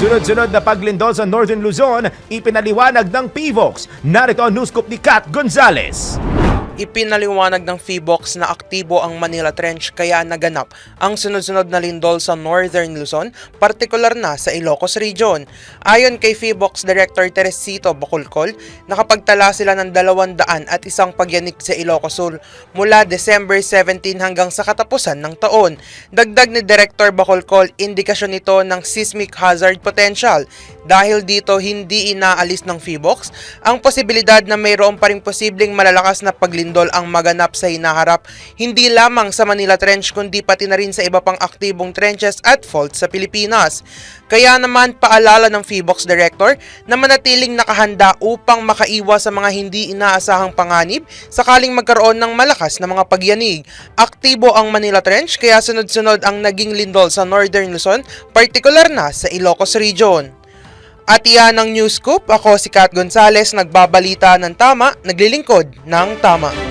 Sunod-sunod na paglindol sa Northern Luzon, ipinaliwanag ng PHIVOLCS. Narito ang news scoop ni Kat Gonzales. Ipinaliwanag ng PHIVOLCS na aktibo ang Manila Trench kaya naganap ang sunod-sunod na lindol sa Northern Luzon, partikular na sa Ilocos Region. Ayon kay PHIVOLCS Director Teresito Bacolcol, nakapagtala sila ng 200 at isang pagyanig sa Ilocos Sur mula December 17 hanggang sa katapusan ng taon. Dagdag ni Director Bacolcol, indikasyon ito ng seismic hazard potential. Dahil dito hindi inaalis ng PHIVOLCS ang posibilidad na mayroon pa ring posibleng malalakas na paglindol ang maganap sa hinaharap, hindi lamang sa Manila Trench kundi pati na rin sa iba pang aktibong trenches at faults sa Pilipinas. Kaya naman paalala ng PHIVOLCS Director na manatiling nakahanda upang makaiwas sa mga hindi inaasahang panganib sakaling magkaroon ng malakas na mga pagyanig. Aktibo ang Manila Trench kaya sunod-sunod ang naging lindol sa Northern Luzon, partikular na sa Ilocos Region. At iyan ang news scoop. Ako si Kat Gonzales, nagbabalita ng tama, naglilingkod ng tama.